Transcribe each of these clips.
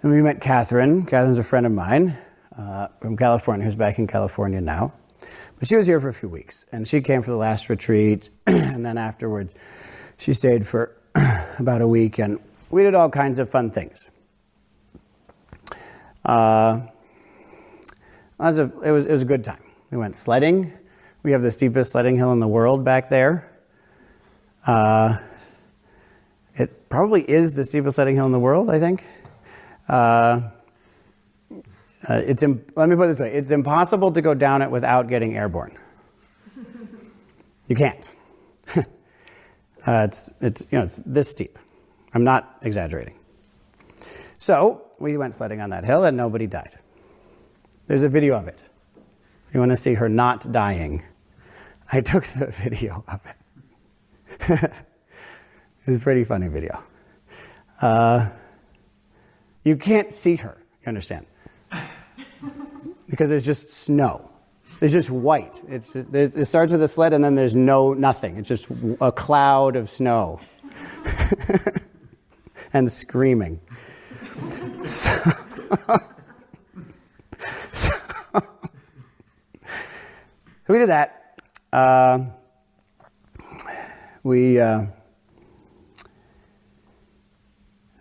And we met Catherine. Catherine's a friend of mine from California, who's back in California now. But she was here for a few weeks, and she came for the last retreat, and then afterwards she stayed for about a week, and we did all kinds of fun things. It was a good time. We went sledding. We have the steepest sledding hill in the world back there. It probably is the steepest sledding hill in the world, I think. Let me put it this way. It's impossible to go down it without getting airborne. You can't. It's this steep. I'm not exaggerating. So we went sledding on that hill and nobody died. There's a video of it. If you want to see her not dying, I took the video of it. It's a pretty funny video. You can't see her, you understand? Because there's just snow. It's just white. It starts with a sled and then there's nothing. It's just a cloud of snow. And screaming. So we did that. We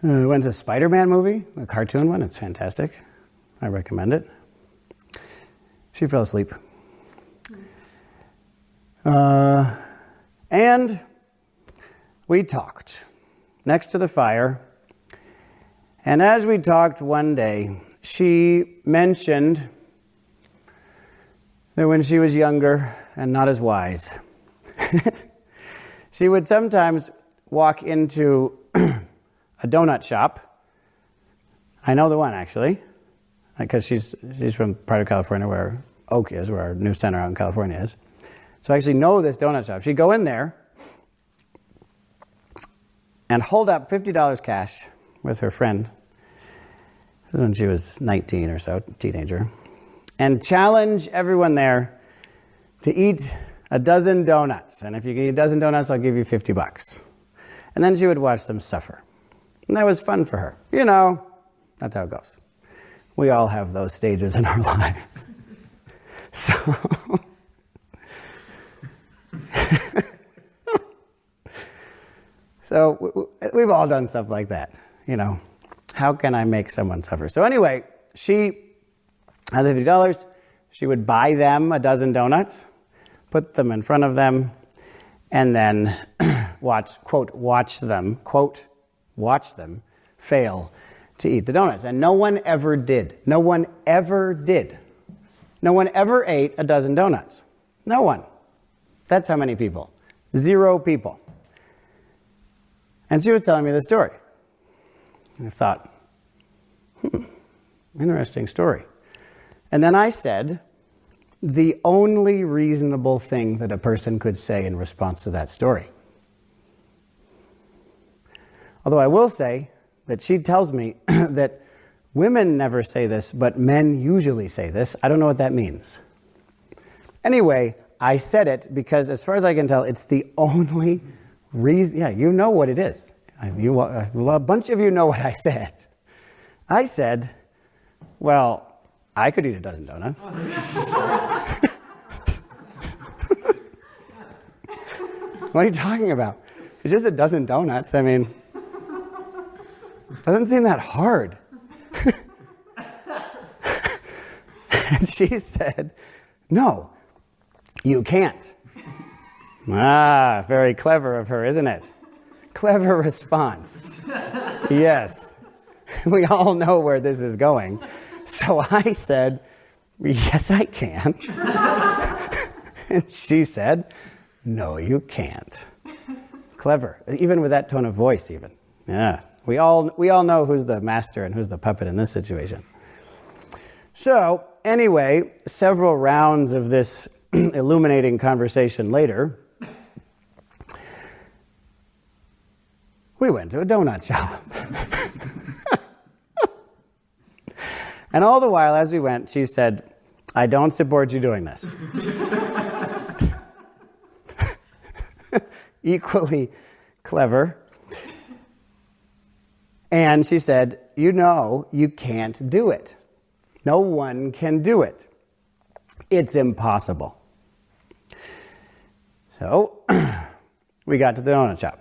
went to a Spider-Man movie, a cartoon one. It's fantastic. I recommend it. She fell asleep. And we talked next to the fire. And as we talked one day, she mentioned that when she was younger and not as wise, she would sometimes walk into a donut shop. I know the one, actually, because she's from part of California where Oak is, where our new center out in California is. So I actually know this donut shop. She'd go in there and hold up $50 cash with her friend. This is when she was 19 or so, teenager. And challenge everyone there to eat a dozen donuts. And if you can eat a dozen donuts, I'll give you $50. And then she would watch them suffer. And that was fun for her. You know, that's how it goes. We all have those stages in our lives. So we've all done stuff like that, you know. How can I make someone suffer? So anyway, she had the $50. She would buy them a dozen donuts, put them in front of them, and then watch them fail to eat the donuts. And no one ever did. No one ever did. No one ever ate a dozen donuts. No one. That's how many people. 0 people. And she was telling me the story. And I thought, interesting story. And then I said, the only reasonable thing that a person could say in response to that story. Although I will say that she tells me that women never say this, but men usually say this. I don't know what that means. Anyway, I said it because as far as I can tell, it's the only reason. Yeah, you know what it is. A bunch of you know what I said. I said, well, I could eat a dozen donuts. What are you talking about? It's just a dozen donuts. I mean, it doesn't seem that hard. And she said, no, you can't. Very clever of her, isn't it? Clever response. Yes. We all know where this is going. So I said, yes, I can. And she said, no, you can't. Clever. Even with that tone of voice, even. Yeah. We all know who's the master and who's the puppet in this situation. So, anyway, several rounds of this illuminating conversation later, we went to a donut shop. And all the while, as we went, she said, I don't support you doing this. Equally clever. And she said, you know, you can't do it. No one can do it. It's impossible. So we got to the donut shop.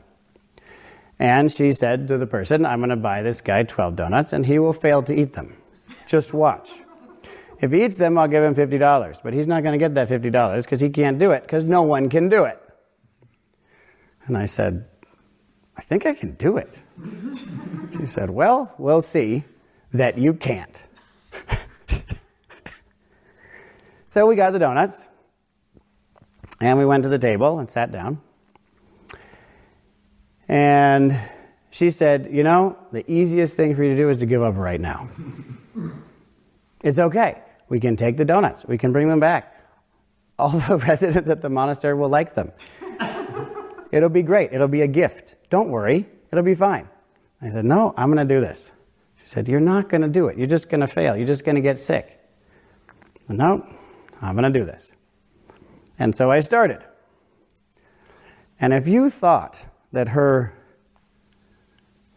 And she said to the person, I'm going to buy this guy 12 donuts and he will fail to eat them. Just watch. If he eats them, I'll give him $50. But he's not going to get that $50 because he can't do it because no one can do it. And I said, I think I can do it. She said, well, we'll see that you can't. So we got the donuts. And we went to the table and sat down. And she said, you know, the easiest thing for you to do is to give up right now. It's okay. We can take the donuts. We can bring them back. All the residents at the monastery will like them. It'll be great. It'll be a gift. Don't worry. It'll be fine. I said, no, I'm going to do this. She said, you're not going to do it. You're just going to fail. You're just going to get sick. No, I'm going to do this. And so I started. And if you thought that her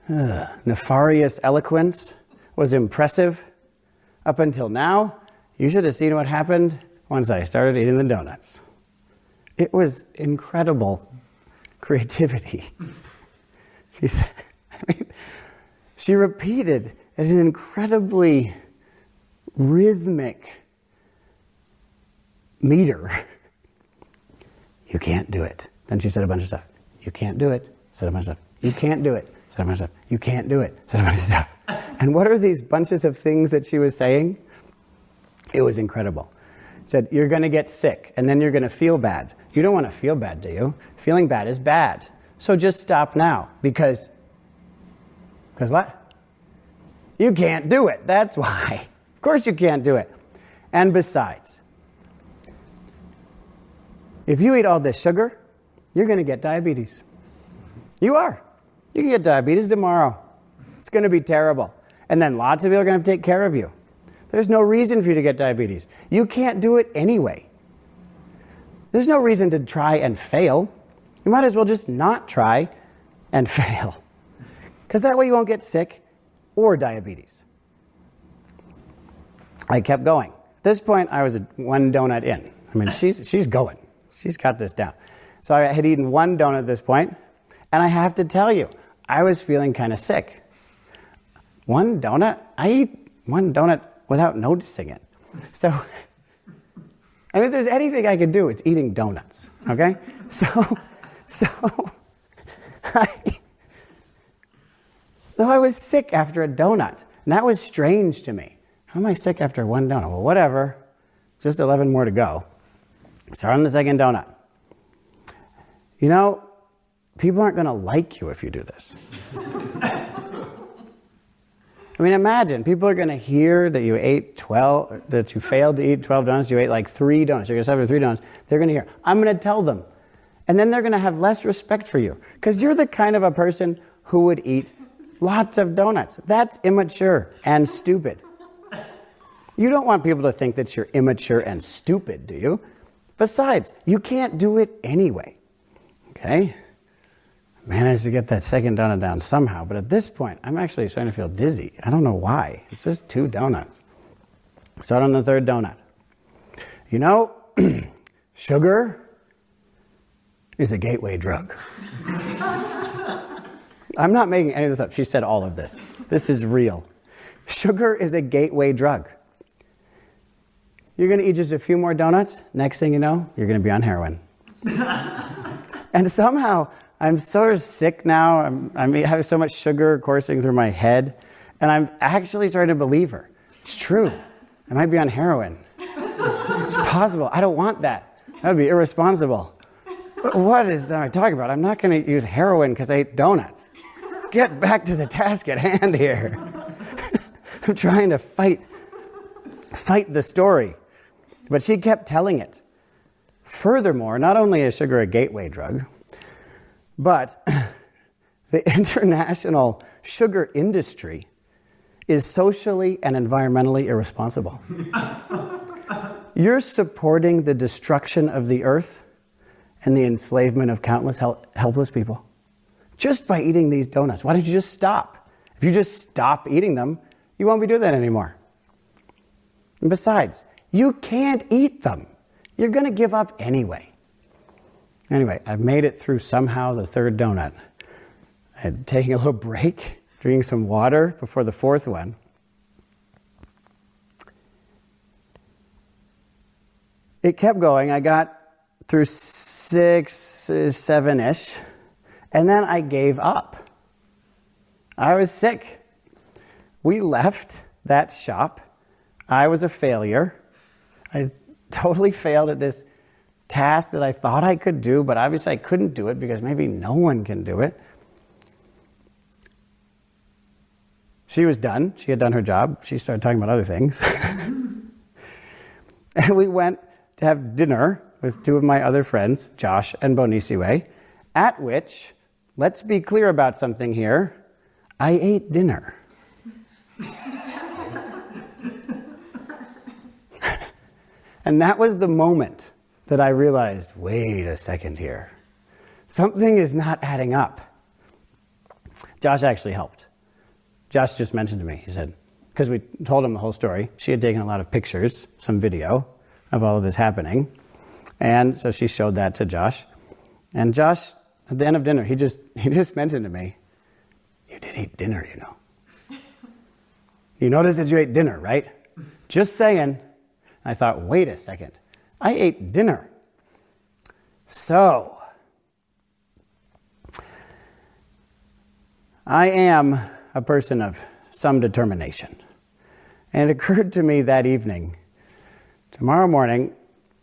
nefarious eloquence was impressive up until now, you should have seen what happened once I started eating the donuts. It was incredible creativity. She said, she repeated at an incredibly rhythmic meter. You can't do it. Then she said a bunch of stuff. You can't do it. Said a bunch of stuff. You can't do it. Said a bunch of stuff. You can't do it. Said a bunch of stuff. And what are these bunches of things that she was saying? It was incredible. Said, you're going to get sick, and then you're going to feel bad. You don't want to feel bad, do you? Feeling bad is bad. So just stop now, because what? You can't do it. That's why. Of course you can't do it. And besides, if you eat all this sugar, you're going to get diabetes. You are. You can get diabetes tomorrow. It's going to be terrible. And then lots of people are going to take care of you. There's no reason for you to get diabetes. You can't do it anyway. There's no reason to try and fail. You might as well just not try and fail. Because that way you won't get sick or diabetes. I kept going. At this point, I was one donut in. I mean, she's going. She's got this down. So I had eaten one donut at this point, and I have to tell you, I was feeling kind of sick. One donut? I eat one donut without noticing it. So, and if there's anything I could do, it's eating donuts, okay? So I was sick after a donut, and that was strange to me. How am I sick after one donut? Well, whatever. Just 11 more to go. Start on the second donut. You know, people aren't going to like you if you do this. I mean, imagine, people are going to hear that you that you failed to eat 12 donuts, you ate like 3 donuts, you're going to suffer 3 donuts, they're going to hear, I'm going to tell them. And then they're going to have less respect for you, because you're the kind of a person who would eat lots of donuts. That's immature and stupid. You don't want people to think that you're immature and stupid, do you? Besides, you can't do it anyway. Okay? Managed to get that second donut down somehow, but at this point, I'm actually starting to feel dizzy. I don't know why. It's just 2 donuts. Start on the third donut. You know, sugar is a gateway drug. I'm not making any of this up. She said all of this. This is real. Sugar is a gateway drug. You're going to eat just a few more donuts. Next thing you know, you're going to be on heroin. And somehow, I'm sort of sick now. I have so much sugar coursing through my head. And I'm actually starting to believe her. It's true. I might be on heroin. It's possible. I don't want that. That would be irresponsible. What is I talking about? I'm not going to use heroin because I ate donuts. Get back to the task at hand here. I'm trying to fight the story. But she kept telling it. Furthermore, not only is sugar a gateway drug, but the international sugar industry is socially and environmentally irresponsible. You're supporting the destruction of the earth and the enslavement of countless helpless people just by eating these donuts. Why don't you just stop If you just stop eating them, you won't be doing that anymore. And besides, you can't eat them. You're going to give up anyway. Anyway, I've made it through somehow the third donut. I had taken a little break, drinking some water before the fourth one. It kept going. I got through 6, 7-ish, and then I gave up. I was sick. We left that shop. I was a failure. I totally failed at this task that I thought I could do, but obviously I couldn't do it because maybe no one can do it. She was done. She had done her job. She started talking about other things. And we went to have dinner with two of my other friends, Josh and Bonisiwe, at which, let's be clear about something here, I ate dinner. And that was the moment that I realized, wait a second here. Something is not adding up. Josh actually helped. Josh just mentioned to me, he said, because we told him the whole story. She had taken a lot of pictures, some video of all of this happening. And so she showed that to Josh. And Josh, at the end of dinner, he just mentioned to me, you did eat dinner, you know. You noticed that you ate dinner, right? Just saying. I thought, wait a second. I ate dinner. So, I am a person of some determination. And it occurred to me that evening, tomorrow morning,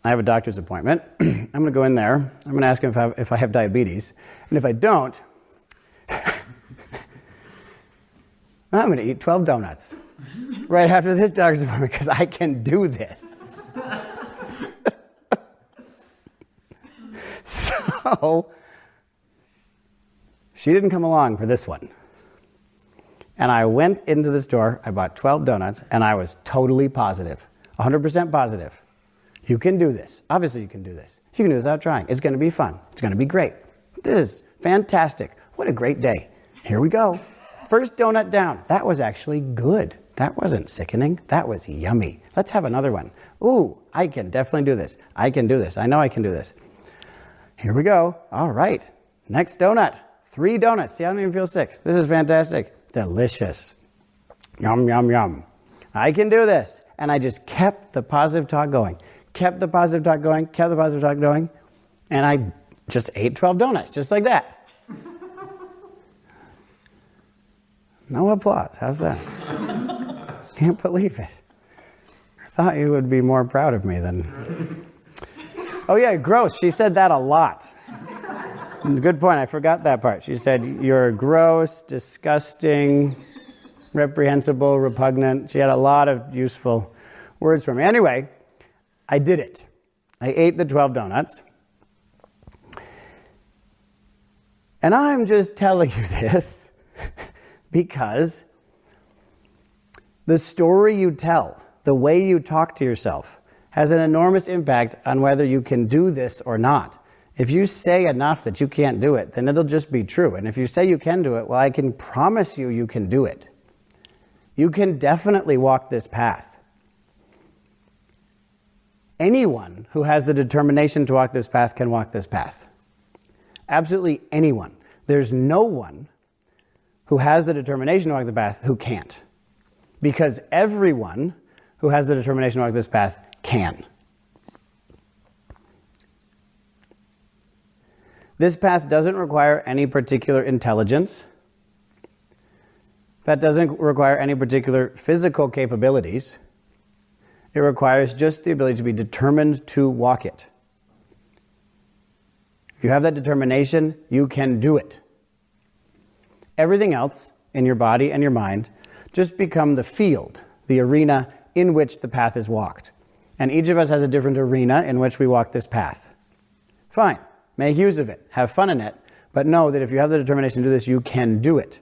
I have a doctor's appointment. I'm going to go in there. I'm going to ask him if I have diabetes. And if I don't, I'm going to eat 12 donuts right after this doctor's appointment because I can do this. So, she didn't come along for this one. And I went into the store, I bought 12 donuts, and I was totally positive, 100% positive. You can do this. Obviously you can do this. You can do this without trying. It's going to be fun. It's going to be great. This is fantastic. What a great day. Here we go. First donut down. That was actually good. That wasn't sickening. That was yummy. Let's have another one. Ooh, I can definitely do this. I can do this. I know I can do this. Here we go. All right. Next donut. 3 donuts. See, I don't even feel sick. This is fantastic. Delicious. Yum, yum, yum. I can do this. And I just kept the positive talk going. Kept the positive talk going. Kept the positive talk going. And I just ate 12 donuts, just like that. No applause. How's that? Can't believe it. I thought you would be more proud of me than... Oh yeah, gross. She said that a lot. Good point. I forgot that part. She said, you're gross, disgusting, reprehensible, repugnant. She had a lot of useful words for me. Anyway, I did it. I ate the 12 donuts. And I'm just telling you this because the story you tell, the way you talk to yourself, has an enormous impact on whether you can do this or not. If you say enough that you can't do it, then it'll just be true. And if you say you can do it, well, I can promise you you can do it. You can definitely walk this path. Anyone who has the determination to walk this path can walk this path. Absolutely anyone. There's no one who has the determination to walk the path who can't. Because everyone who has the determination to walk this path can. This path doesn't require any particular intelligence. That doesn't require any particular physical capabilities. It requires just the ability to be determined to walk it. If you have that determination, you can do it. Everything else in your body and your mind just become the field, the arena in which the path is walked. And each of us has a different arena in which we walk this path. Fine. Make use of it. Have fun in it. But know that if you have the determination to do this, you can do it.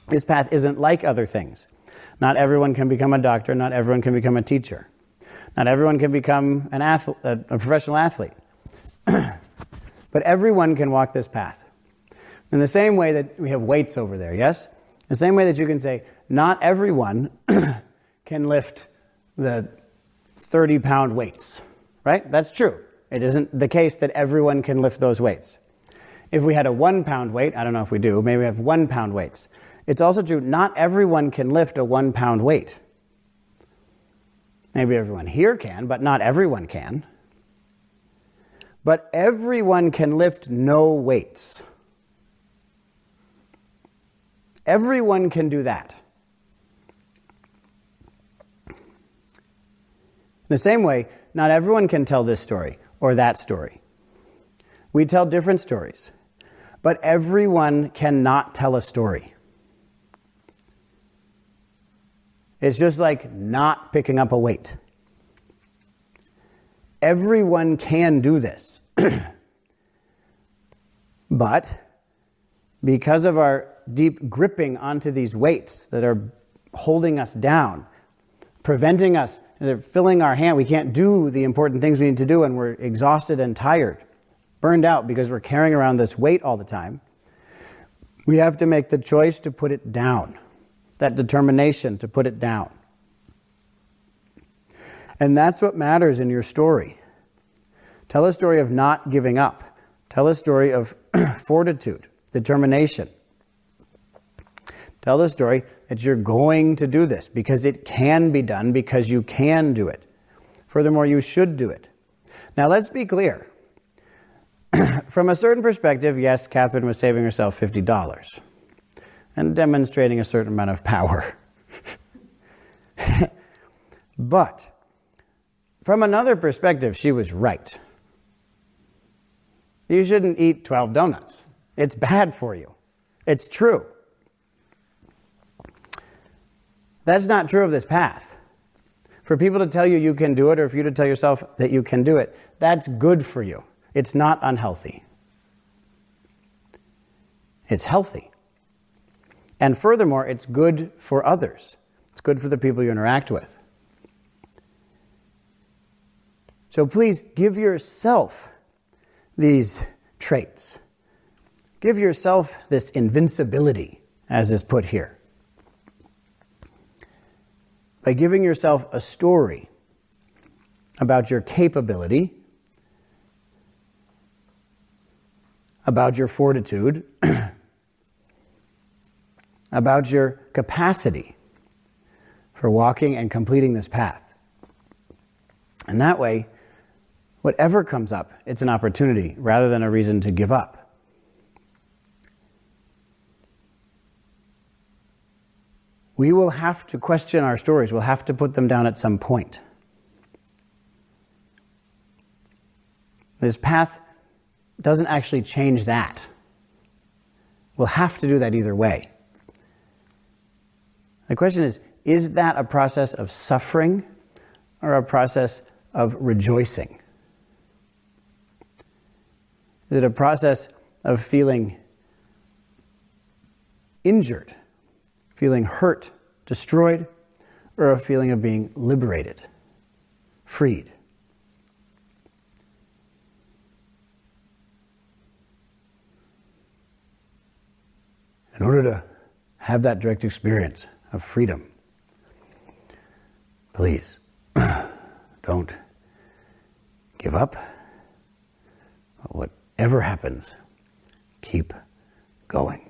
This path isn't like other things. Not everyone can become a doctor. Not everyone can become a teacher. Not everyone can become a professional athlete. But everyone can walk this path. In the same way that we have weights over there, yes? The same way that you can say, not everyone can lift the 30-pound weights, right? That's true. It isn't the case that everyone can lift those weights. If we had a 1-pound weight, I don't know if we do, maybe we have 1-pound weights. It's also true, not everyone can lift a 1-pound weight. Maybe everyone here can, but not everyone can. But everyone can lift no weights. Everyone can do that. The same way, not everyone can tell this story or that story. We tell different stories, but everyone cannot tell a story. It's just like not picking up a weight. Everyone can do this. But because of our deep gripping onto these weights that are holding us down, preventing us, they're filling our hand, we can't do the important things we need to do, and we're exhausted and tired, burned out because we're carrying around this weight all the time, we have to make the choice to put it down, that determination to put it down. And that's what matters in your story. Tell a story of not giving up. Tell a story of fortitude, determination. Tell the story that you're going to do this because it can be done, because you can do it. Furthermore, you should do it. Now, let's be clear. From a certain perspective, yes, Catherine was saving herself $50 and demonstrating a certain amount of power. But from another perspective, she was right. You shouldn't eat 12 donuts. It's bad for you. It's true. That's not true of this path. For people to tell you you can do it, or for you to tell yourself that you can do it, that's good for you. It's not unhealthy. It's healthy. And furthermore, it's good for others. It's good for the people you interact with. So please give yourself these traits. Give yourself this invincibility, as is put here. By giving yourself a story about your capability, about your fortitude, about your capacity for walking and completing this path. And that way, whatever comes up, it's an opportunity rather than a reason to give up. We will have to question our stories. We'll have to put them down at some point. This path doesn't actually change that. We'll have to do that either way. The question is that a process of suffering or a process of rejoicing? Is it a process of feeling injured, feeling hurt, destroyed, or a feeling of being liberated, freed? In order to have that direct experience of freedom, please don't give up. Whatever happens, keep going.